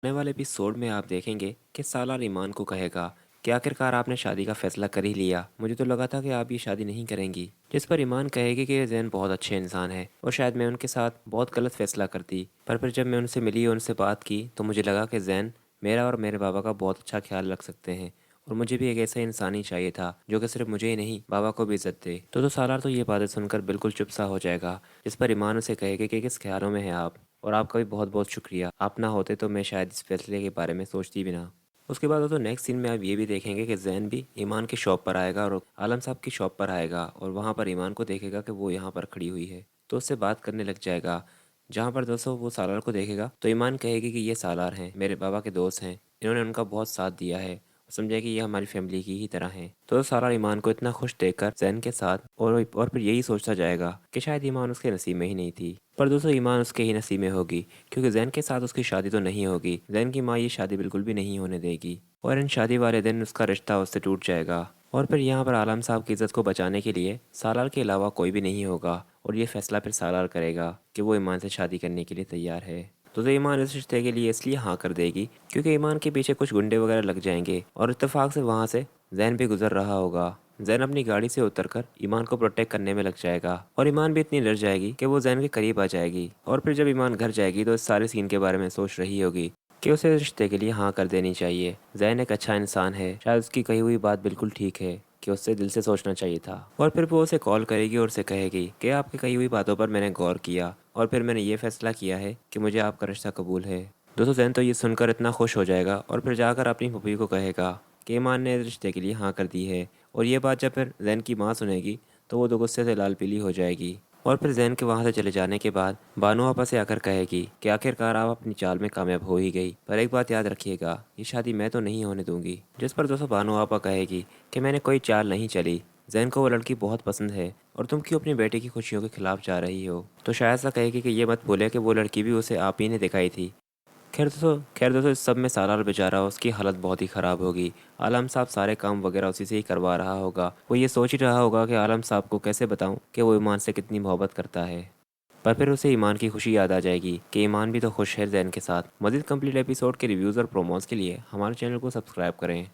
आने वाले एपिसोड में आप देखेंगे कि सालार ईमान को कहेगा कि आखिरकार आपने शादी का फैसला कर ही लिया। मुझे तो लगा था कि आप ये शादी नहीं करेंगी। जिस पर ईमान कहेगी कि ये जैन बहुत अच्छे इंसान है और शायद मैं उनके साथ बहुत गलत फैसला करती। पर फिर जब मैं उनसे मिली और उनसे बात की तो मुझे लगा कि जैन मेरा और मेरे बाबा का बहुत अच्छा ख्याल रख सकते हैं। और मुझे भी एक ऐसा इंसान ही चाहिए था जो कि सिर्फ मुझे ही नहीं बाबा को भी इज्जत दे। तो सालार तो ये बातें सुनकर बिल्कुल चुप सा हो जाएगा। जिस पर ईमान उसे कहेगा कि किस ख्यालों में हैं आप, और आपका भी बहुत बहुत शुक्रिया। आप ना होते तो मैं शायद इस फैसले के बारे में सोचती भी ना। उसके बाद तो नेक्स्ट सीन में आप ये भी देखेंगे कि जैन भी ईमान की शॉप पर आएगा और आलम साहब की शॉप पर आएगा और वहाँ पर ईमान को देखेगा कि वो यहाँ पर खड़ी हुई है तो उससे बात करने लग जाएगा। जहाँ पर दोस्तों वो सालार को देखेगा तो ईमान कहेगी कि ये सालार हैं, मेरे बाबा के दोस्त हैं, इन्होंने उनका बहुत साथ दिया है, समझे कि ये हमारी फैमिली की ही तरह है। तो सालार ईमान को इतना खुश देखकर जैन के साथ और फिर यही सोचता जाएगा कि शायद ईमान उसके नसीब में ही नहीं थी। पर दोस्तों ईमान उसके ही नसीब में होगी, क्योंकि जैन के साथ उसकी शादी तो नहीं होगी। जैन की माँ ये शादी बिल्कुल भी नहीं होने देगी और इन शादी वाले दिन उसका रिश्ता उससे टूट जाएगा। और फिर यहाँ पर आलम साहब की इज्जत को बचाने के लिए सालार के अलावा कोई भी नहीं होगा और ये फैसला फिर सालार करेगा कि वो ईमान से शादी करने के लिए तैयार है। तो ईमान इस रिश्ते के लिए इसलिए हाँ कर देगी क्योंकि ईमान के पीछे कुछ गुंडे वगैरह लग जाएंगे और इत्तेफाक से वहाँ से जैन भी गुजर रहा होगा। जैन अपनी गाड़ी से उतरकर ईमान को प्रोटेक्ट करने में लग जाएगा और ईमान भी इतनी डर जाएगी कि वो जैन के करीब आ जाएगी। और फिर जब ईमान घर जाएगी तो इस सारे सीन के बारे में सोच रही होगी कि उसे इस रिश्ते के लिए हाँ कर देनी चाहिए। जैन एक अच्छा इंसान है, शायद उसकी कही हुई बात बिल्कुल ठीक है कि उससे दिल से सोचना चाहिए था। और फिर वो उसे कॉल करेगी और उसे कहेगी कि आपकी कही हुई बातों पर मैंने गौर किया और फिर मैंने ये फैसला किया है कि मुझे आपका रिश्ता कबूल है। दोस्तों जैन तो ये सुनकर इतना खुश हो जाएगा और फिर जाकर अपनी पप्पी को कहेगा कि ईमान ने इस रिश्ते के लिए हाँ कर दी है। और ये बात जब फिर जैन की माँ सुनेगी तो वो तो गुस्से से लाल पीली हो जाएगी। और फिर जैन के वहाँ से चले जाने के बाद बानो आपा से आकर कहेगी कि आखिरकार आप अपनी चाल में कामयाब हो ही गई, पर एक बात याद रखिएगा, ये शादी मैं तो नहीं होने दूंगी। जिस पर दोस्तों बानो आपा कहेगी कि मैंने कोई चाल नहीं चली, जैन को वो लड़की बहुत पसंद है और तुम क्यों अपनी बेटे की खुशियों के खिलाफ जा रही हो। तो शायद सा कहेगी कि ये मत भूले कि वो लड़की भी उसे आप ही ने दिखाई थी। खैर दोस्तों इस सब में सालार बेचारा, उसकी हालत बहुत ही ख़राब होगी। आलम साहब सारे काम वगैरह उसी से ही करवा रहा होगा। वो ये सोच ही रहा होगा कि आलम साहब को कैसे बताऊं कि वो ईमान से कितनी मोहब्बत करता है। पर फिर उसे ईमान की खुशी याद आ जाएगी कि ईमान भी तो खुश है जैन के साथ। मज़ीद कंप्लीट एपिसोड के रिव्यूज़ और प्रोमोज़ के लिए हमारे चैनल को सब्सक्राइब करें।